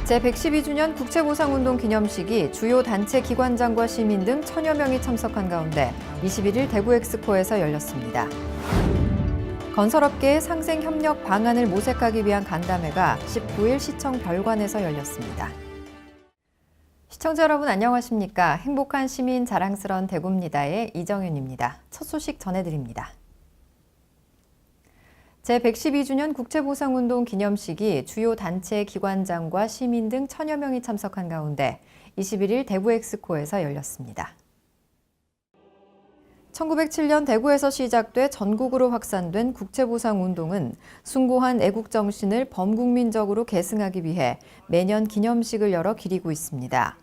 제112주년 국채보상운동 기념식이 주요 단체 기관장과 시민 등 천여 명이 참석한 가운데 21일 대구 엑스포에서 열렸습니다. 건설업계의 상생 협력 방안을 모색하기 위한 간담회가 19일 시청 별관에서 열렸습니다. 시청자 여러분 안녕하십니까? 행복한 시민 자랑스러운 대구입니다의 이정윤입니다. 첫 소식 전해드립니다. 제112주년 국채보상운동 기념식이 주요 단체 기관장과 시민 등 천여 명이 참석한 가운데 21일 대구 엑스코에서 열렸습니다. 1907년 대구에서 시작돼 전국으로 확산된 국채보상운동은 숭고한 애국정신을 범국민적으로 계승하기 위해 매년 기념식을 열어 기리고 있습니다.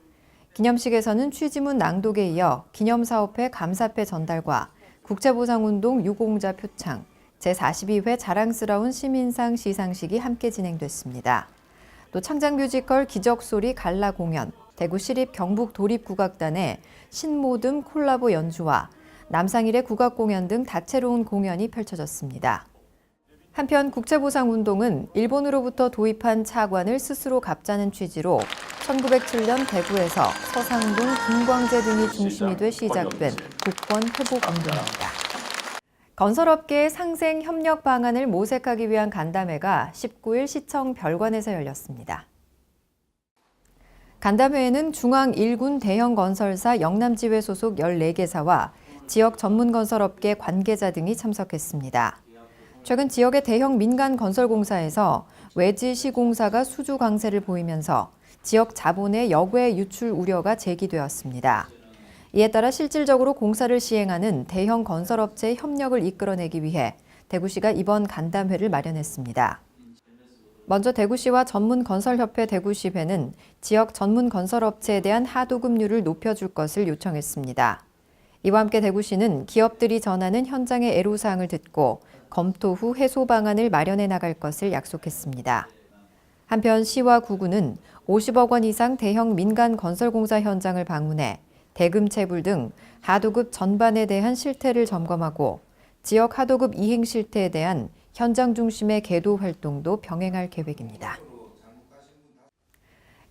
기념식에서는 취지문 낭독에 이어 기념사업회 감사패 전달과 국채보상운동 유공자 표창, 제42회 자랑스러운 시민상 시상식이 함께 진행됐습니다. 또 창작 뮤지컬 기적소리 갈라 공연, 대구시립 경북도립국악단의 신모듬 콜라보 연주와 남상일의 국악공연 등 다채로운 공연이 펼쳐졌습니다. 한편 국채보상운동은 일본으로부터 도입한 차관을 스스로 갚자는 취지로 1907년 대구에서 서상동, 김광재 등이 중심이 돼 시작된 국권 회복운동입니다. 건설업계의 상생 협력 방안을 모색하기 위한 간담회가 19일 시청 별관에서 열렸습니다. 간담회에는 중앙 1군 대형 건설사 영남지회 소속 14개사와 지역 전문 건설업계 관계자 등이 참석했습니다. 최근 지역의 대형 민간 건설공사에서 외지 시공사가 수주 강세를 보이면서 지역 자본의 역외 유출 우려가 제기되었습니다. 이에 따라 실질적으로 공사를 시행하는 대형 건설업체의 협력을 이끌어내기 위해 대구시가 이번 간담회를 마련했습니다. 먼저 대구시와 전문건설협회 대구시회는 지역 전문 건설업체에 대한 하도급률을 높여줄 것을 요청했습니다. 이와 함께 대구시는 기업들이 전하는 현장의 애로사항을 듣고 검토 후 해소 방안을 마련해 나갈 것을 약속했습니다. 한편 시와 구군은 50억 원 이상 대형 민간 건설공사 현장을 방문해 대금 체불 등 하도급 전반에 대한 실태를 점검하고 지역 하도급 이행 실태에 대한 현장 중심의 계도 활동도 병행할 계획입니다.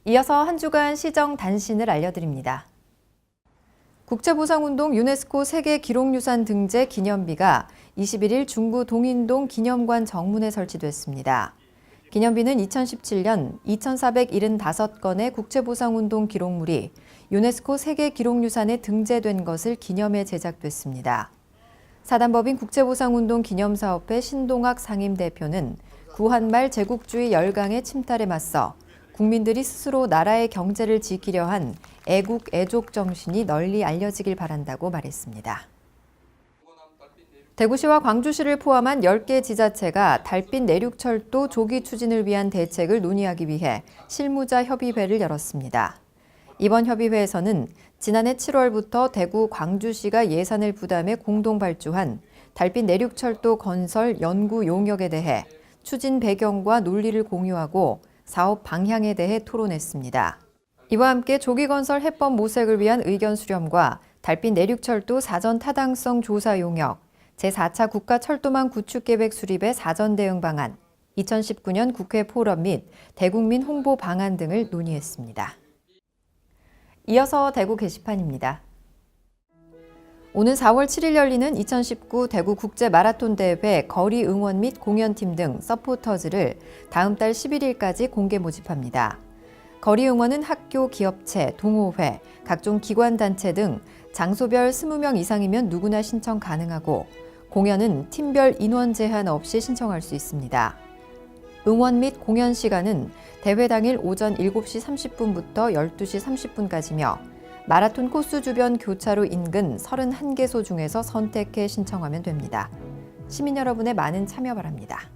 이어서 한 주간 시정 단신을 알려드립니다. 국채보상운동 유네스코 세계기록유산 등재 기념비가 21일 중구 동인동 기념관 정문에 설치됐습니다. 기념비는 2017년 2,475건의 국채보상운동 기록물이 유네스코 세계기록유산에 등재된 것을 기념해 제작됐습니다. 사단법인 국채보상운동 기념사업회 신동학 상임대표는 구한말 제국주의 열강의 침탈에 맞서 국민들이 스스로 나라의 경제를 지키려 한 애국, 애족 정신이 널리 알려지길 바란다고 말했습니다. 대구시와 광주시를 포함한 10개 지자체가 달빛 내륙철도 조기 추진을 위한 대책을 논의하기 위해 실무자 협의회를 열었습니다. 이번 협의회에서는 지난해 7월부터 대구, 광주시가 예산을 부담해 공동 발주한 달빛 내륙철도 건설 연구 용역에 대해 추진 배경과 논리를 공유하고 사업 방향에 대해 토론했습니다. 이와 함께 조기건설 해법 모색을 위한 의견 수렴과 달빛 내륙철도 사전 타당성 조사 용역, 제4차 국가철도망 구축계획 수립의 사전 대응 방안, 2019년 국회 포럼 및 대국민 홍보 방안 등을 논의했습니다. 이어서 대구 게시판입니다. 오는 4월 7일 열리는 2019 대구 국제 마라톤 대회 거리 응원 및 공연팀 등 서포터즈를 다음 달 11일까지 공개 모집합니다. 거리 응원은 학교, 기업체, 동호회, 각종 기관단체 등 장소별 20명 이상이면 누구나 신청 가능하고 공연은 팀별 인원 제한 없이 신청할 수 있습니다. 응원 및 공연 시간은 대회 당일 오전 7시 30분부터 12시 30분까지며 마라톤 코스 주변 교차로 인근 31개소 중에서 선택해 신청하면 됩니다. 시민 여러분의 많은 참여 바랍니다.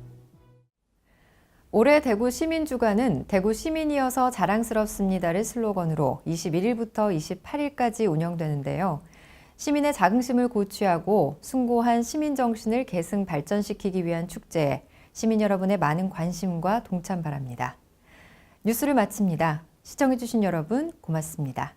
올해 대구 시민주간은 대구 시민이어서 자랑스럽습니다를 슬로건으로 21일부터 28일까지 운영되는데요. 시민의 자긍심을 고취하고 숭고한 시민정신을 계승 발전시키기 위한 축제에 시민 여러분의 많은 관심과 동참 바랍니다. 뉴스를 마칩니다. 시청해주신 여러분 고맙습니다.